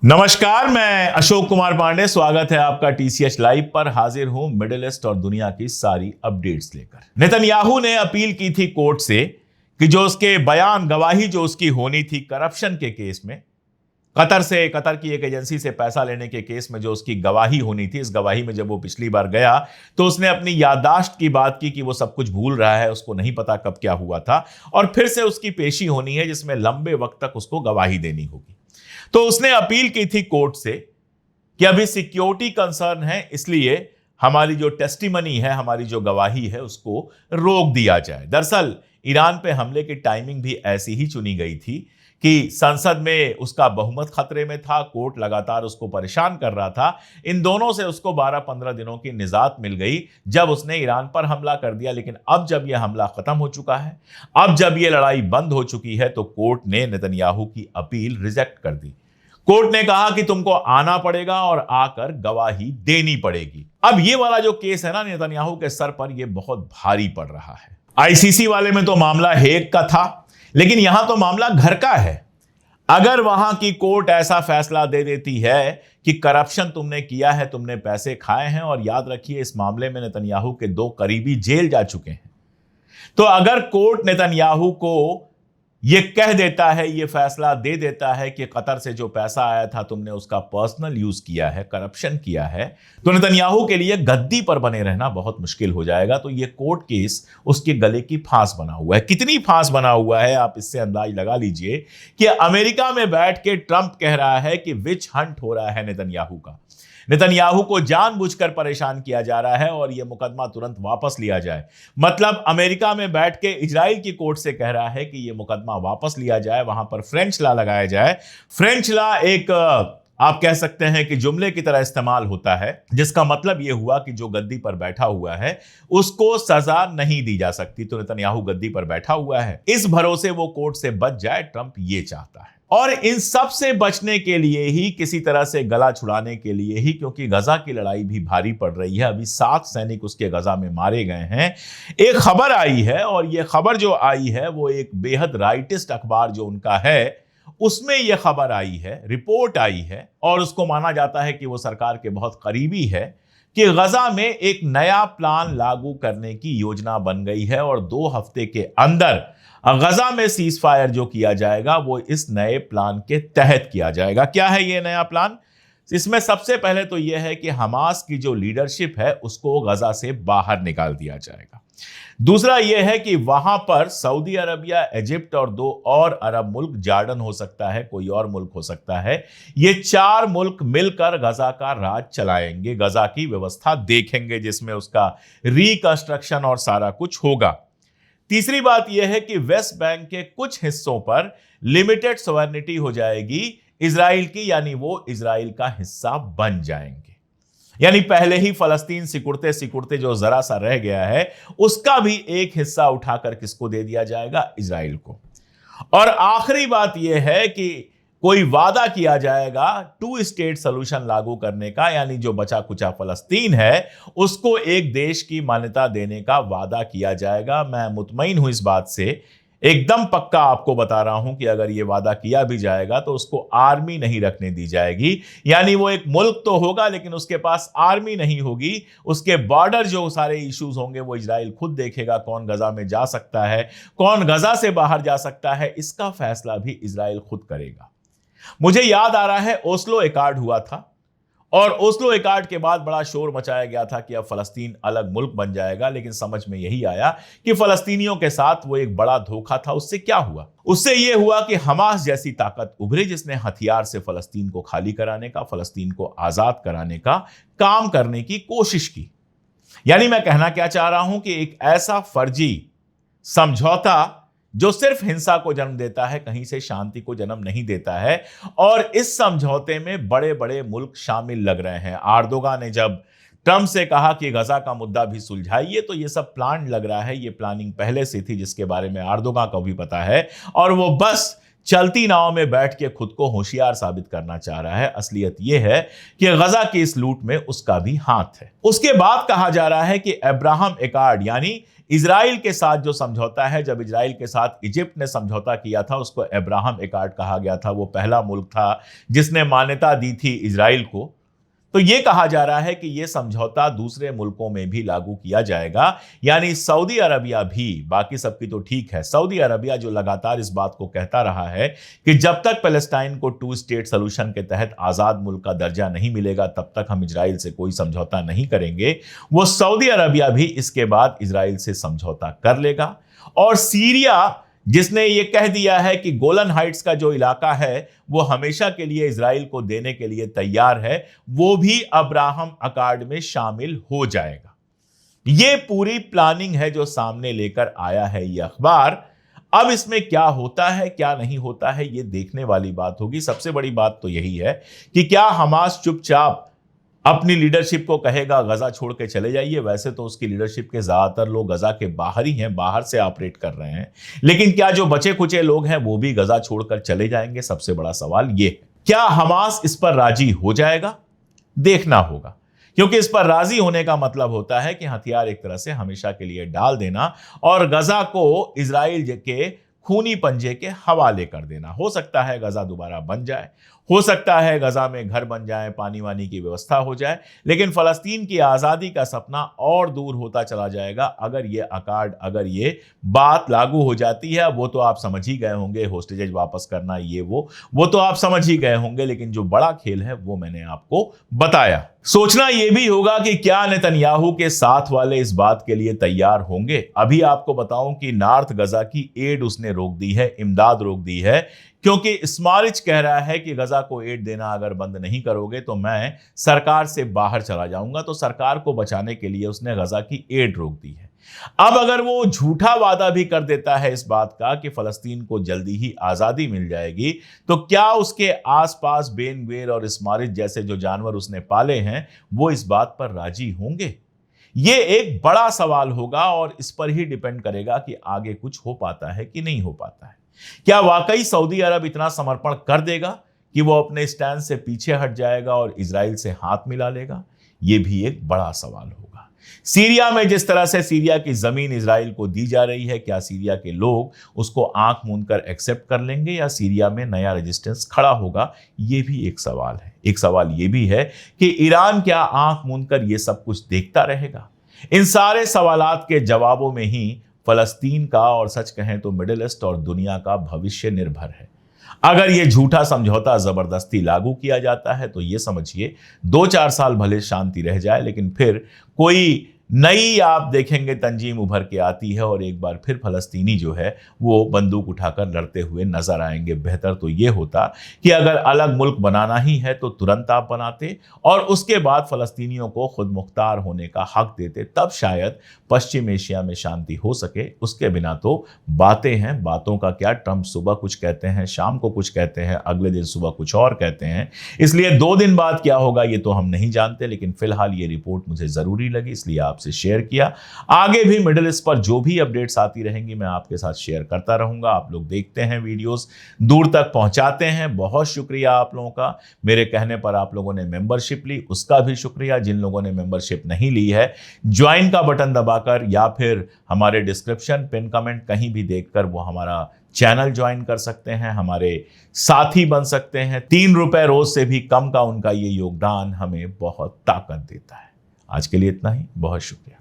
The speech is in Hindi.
नमस्कार, मैं अशोक कुमार पांडे। स्वागत है आपका टीसीएच लाइव पर। हाजिर हूं मिडिल ईस्ट और दुनिया की सारी अपडेट्स लेकर। नेतन्याहू ने अपील की थी कोर्ट से कि जो उसके बयान गवाही जो उसकी होनी थी करप्शन के केस में, कतर की एक एजेंसी से पैसा लेने के केस में जो उसकी गवाही होनी थी, इस गवाही में जब वो पिछली बार गया तो उसने अपनी याददाश्त की बात की कि वो सब कुछ भूल रहा है, उसको नहीं पता कब क्या हुआ था, और फिर से उसकी पेशी होनी है जिसमें लंबे वक्त तक उसको गवाही देनी होगी। तो उसने अपील की थी कोर्ट से कि अभी सिक्योरिटी कंसर्न है, इसलिए हमारी जो टेस्टिमनी है, हमारी जो गवाही है, उसको रोक दिया जाए। दरअसल ईरान पे हमले की टाइमिंग भी ऐसी ही चुनी गई थी कि संसद में उसका बहुमत खतरे में था, कोर्ट लगातार उसको परेशान कर रहा था। इन दोनों से उसको 12-15 दिनों की निजात मिल गई जब उसने ईरान पर हमला कर दिया। लेकिन अब जब यह हमला खत्म हो चुका है, अब जब यह लड़ाई बंद हो चुकी है, तो कोर्ट ने नेतन्याहू की अपील रिजेक्ट कर दी। कोर्ट ने कहा कि तुमको आना पड़ेगा और आकर गवाही देनी पड़ेगी। अब ये वाला जो केस है ना, नेतन्याहू के सर पर यह बहुत भारी पड़ रहा है। आईसीसी वाले में तो मामला हेग का था, लेकिन यहां तो मामला घर का है। अगर वहां की कोर्ट ऐसा फैसला दे देती है कि करप्शन तुमने किया है, तुमने पैसे खाए हैं, और याद रखिए इस मामले में नेतन्याहू के 2 करीबी जेल जा चुके हैं, तो अगर कोर्ट नेतन्याहू को यह कह देता है, यह फैसला दे देता है कि कतर से जो पैसा आया था तुमने उसका पर्सनल यूज किया है, करप्शन किया है, तो नेतन्याहू के लिए गद्दी पर बने रहना बहुत मुश्किल हो जाएगा। तो यह कोर्ट केस उसके गले की फांस बना हुआ है। कितनी फांस बना हुआ है आप इससे अंदाज लगा लीजिए कि अमेरिका में बैठ के ट्रंप कह रहा है कि विच हंट हो रहा है नेतन्याहू का। नेतन्याहू को जानबूझकर परेशान किया जा रहा है और यह मुकदमा तुरंत वापस लिया जाए। मतलब अमेरिका में बैठ के इजराइल की कोर्ट से कह रहा है कि यह मुकदमा वापस लिया जाए, वहां पर फ्रेंच लॉ लगाया जाए। फ्रेंच लॉ एक आप कह सकते हैं कि जुमले की तरह इस्तेमाल होता है, जिसका मतलब यह हुआ कि जो गद्दी पर बैठा हुआ है उसको सजा नहीं दी जा सकती। तो नेतन्याहू गद्दी पर बैठा हुआ है, इस भरोसे वो कोर्ट से बच जाए, ट्रंप ये चाहता है। और इन सब से बचने के लिए ही, किसी तरह से गला छुड़ाने के लिए ही, क्योंकि गजा की लड़ाई भी भारी पड़ रही है, अभी 7 सैनिक उसके गजा में मारे गए हैं, एक खबर आई है, और यह खबर जो आई है वो एक बेहद राइटिस्ट अखबार जो उनका है उसमें यह खबर आई है, रिपोर्ट आई है, और उसको माना जाता है कि वो सरकार के बहुत करीबी है, कि गजा में एक नया प्लान लागू करने की योजना बन गई है और 2 हफ्ते के अंदर गजा में सीज फायर जो किया जाएगा वो इस नए प्लान के तहत किया जाएगा। क्या है ये नया प्लान? इसमें सबसे पहले तो यह है कि हमास की जो लीडरशिप है उसको गजा से बाहर निकाल दिया जाएगा। दूसरा यह है कि वहां पर सऊदी अरबिया, इजिप्ट और 2 और अरब मुल्क, जॉर्डन हो सकता है, कोई और मुल्क हो सकता है, ये 4 मुल्क मिलकर गजा का राज चलाएंगे, गजा की व्यवस्था देखेंगे, जिसमें उसका रिकंस्ट्रक्शन और सारा कुछ होगा। तीसरी बात यह है कि वेस्ट बैंक के कुछ हिस्सों पर लिमिटेड सॉवरेनिटी हो जाएगी इजराइल की, यानी वो इजराइल का हिस्सा बन जाएंगे। यानी पहले ही फलस्तीन सिकुड़ते सिकुड़ते जो जरा सा रह गया है उसका भी एक हिस्सा उठाकर किसको दे दिया जाएगा? इजराइल को। और आखिरी बात यह है कि कोई वादा किया जाएगा 2 स्टेट सॉल्यूशन लागू करने का, यानी जो बचा कुचा फलस्तीन है उसको एक देश की मान्यता देने का वादा किया जाएगा। मैं मुतमईन हूं इस बात से, एकदम पक्का आपको बता रहा हूं कि अगर यह वादा किया भी जाएगा तो उसको आर्मी नहीं रखने दी जाएगी। यानी वो एक मुल्क तो होगा लेकिन उसके पास आर्मी नहीं होगी। उसके बॉर्डर जो सारे इश्यूज होंगे वो इजराइल खुद देखेगा, कौन गजा में जा सकता है, कौन गजा से बाहर जा सकता है, इसका फैसला भी इजराइल खुद करेगा। मुझे याद आ रहा है ओस्लो एकॉर्ड हुआ था, और ओस्लो एकॉर्ड के बाद बड़ा शोर मचाया गया था कि अब फलस्तीन अलग मुल्क बन जाएगा, लेकिन समझ में यही आया कि फलस्तीनियों के साथ वो एक बड़ा धोखा था। उससे क्या हुआ? उससे यह हुआ कि हमास जैसी ताकत उभरी जिसने हथियार से फलस्तीन को खाली कराने का, फलस्तीन को आजाद कराने का काम करने की कोशिश की। यानी मैं कहना क्या चाह रहा हूं कि एक ऐसा फर्जी समझौता जो सिर्फ हिंसा को जन्म देता है, कहीं से शांति को जन्म नहीं देता है, और इस समझौते में बड़े बड़े मुल्क शामिल लग रहे हैं। एर्दोगान ने जब ट्रंप से कहा कि गजा का मुद्दा भी सुलझाइए, तो ये सब प्लान लग रहा है, ये प्लानिंग पहले से थी जिसके बारे में एर्दोगान को भी पता है, और वो बस चलती नाव में बैठ के खुद को होशियार साबित करना चाह रहा है। असलियत यह है कि गजा की इस लूट में उसका भी हाथ है। उसके बाद कहा जा रहा है कि अब्राहम एकॉर्ड यानी इजराइल के साथ जो समझौता है, जब इजराइल के साथ इजिप्ट ने समझौता किया था, उसको अब्राहम एक्कार्ड कहा गया था। वो पहला मुल्क था जिसने मान्यता दी थी इजराइल को। तो यह कहा जा रहा है कि यह समझौता दूसरे मुल्कों में भी लागू किया जाएगा, यानी सऊदी अरबिया भी। बाकी सबकी तो ठीक है, सऊदी अरबिया जो लगातार इस बात को कहता रहा है कि जब तक पैलेस्टाइन को 2 स्टेट सोल्यूशन के तहत आजाद मुल्क का दर्जा नहीं मिलेगा, तब तक हम इजराइल से कोई समझौता नहीं करेंगे। वो सऊदी अरबिया भी इसके बाद इजराइल से समझौता कर लेगा। और सीरिया, जिसने ये कह दिया है कि गोलन हाइट्स का जो इलाका है वो हमेशा के लिए इजराइल को देने के लिए तैयार है, वो भी अब्राहम अकार्ड में शामिल हो जाएगा। ये पूरी प्लानिंग है जो सामने लेकर आया है ये अखबार। अब इसमें क्या होता है क्या नहीं होता है ये देखने वाली बात होगी। सबसे बड़ी बात तो यही है कि क्या हमास चुपचाप अपनी लीडरशिप को कहेगा गजा छोड़ के चले जाइए। वैसे तो उसकी लीडरशिप के ज्यादातर लोग गजा के बाहर ही हैं, बाहर से ऑपरेट कर रहे हैं, लेकिन क्या जो बचे खुचे लोग हैं वो भी गजा छोड़कर चले जाएंगे? सबसे बड़ा सवाल ये है। क्या हमास इस पर राजी हो जाएगा? देखना होगा, क्योंकि इस पर राजी होने का मतलब होता है कि हथियार एक तरह से हमेशा के लिए डाल देना और गजा को इजराइल के खूनी पंजे के हवाले कर देना। हो सकता है गजा दोबारा बन जाए, हो सकता है गजा में घर बन जाए, पानी वानी की व्यवस्था हो जाए, लेकिन फलस्तीन की आज़ादी का सपना और दूर होता चला जाएगा अगर ये अकार्ड, अगर ये बात लागू हो जाती है। वो तो आप समझ ही गए होंगे, होस्टेजेज वापस करना, ये वो तो आप समझ ही गए होंगे, लेकिन जो बड़ा खेल है वो मैंने आपको बताया। सोचना यह भी होगा कि क्या नेतन्याहू के साथ वाले इस बात के लिए तैयार होंगे। अभी आपको बताऊं कि नॉर्थ गजा की एड उसने रोक दी है, इमदाद रोक दी है, क्योंकि स्मॉलिच कह रहा है कि गजा को एड देना अगर बंद नहीं करोगे तो मैं सरकार से बाहर चला जाऊंगा। तो सरकार को बचाने के लिए उसने गजा की एड रोक दी है। अब अगर वो झूठा वादा भी कर देता है इस बात का कि फलस्तीन को जल्दी ही आजादी मिल जाएगी, तो क्या उसके आसपास बेन ग्वेर और स्मॉलिच जैसे जो जानवर उसने पाले हैं वो इस बात पर राजी होंगे? ये एक बड़ा सवाल होगा और इस पर ही डिपेंड करेगा कि आगे कुछ हो पाता है कि नहीं हो पाता है। क्या वाकई सऊदी अरब इतना समर्पण कर देगा कि वो अपने स्टैंड से पीछे हट जाएगा और इजराइल से हाथ मिला लेगा? ये भी एक बड़ा सवाल होगा। सीरिया में जिस तरह से सीरिया की जमीन इजराइल को दी जा रही है, क्या सीरिया के लोग उसको आंख मूंद कर एक्सेप्ट कर लेंगे या सीरिया में नया रेजिस्टेंस खड़ा होगा? ये भी एक सवाल है। एक सवाल ये भी है कि ईरान क्या आंख मूंद कर ये सब कुछ देखता रहेगा? इन सारे सवालात के जवाबों में ही फलस्तीन का और सच कहें तो मिडिल ईस्ट और दुनिया का भविष्य निर्भर है। अगर यह झूठा समझौता जबरदस्ती लागू किया जाता है तो यह समझिए 2-4 साल भले शांति रह जाए, लेकिन फिर कोई नई आप देखेंगे तंजीम उभर के आती है और एक बार फिर फलस्तीनी जो है वो बंदूक उठाकर लड़ते हुए नजर आएंगे। बेहतर तो ये होता कि अगर अलग मुल्क बनाना ही है तो तुरंत आप बनाते और उसके बाद फलस्तीनियों को खुद मुख्तार होने का हक देते, तब शायद पश्चिम एशिया में शांति हो सके। उसके बिना तो बातें हैं, बातों का क्या। ट्रंप सुबह कुछ कहते हैं, शाम को कुछ कहते हैं, अगले दिन सुबह कुछ और कहते हैं। इसलिए 2 दिन बाद क्या होगा ये तो हम नहीं जानते, लेकिन फिलहाल ये रिपोर्ट मुझे जरूरी लगी इसलिए आपसे शेयर किया। आगे भी मिडिल ईस्ट पर जो भी अपडेट्स आती रहेंगी मैं आपके साथ शेयर करता रहूंगा। आप लोग देखते हैं वीडियोस, दूर तक पहुंचाते हैं, बहुत शुक्रिया आप लोगों का। मेरे कहने पर आप लोगों ने मेंबरशिप ली, उसका भी शुक्रिया। जिन लोगों ने मेंबरशिप नहीं ली है, ज्वाइन का बटन दबाकर या फिर हमारे डिस्क्रिप्शन पिन कमेंट कहीं भी देखकर वो हमारा चैनल ज्वाइन कर सकते हैं, हमारे साथी बन सकते हैं। 3 रुपए रोज से भी कम का उनका ये योगदान हमें बहुत ताकत देता है। आज के लिए इतना ही, बहुत शुक्रिया।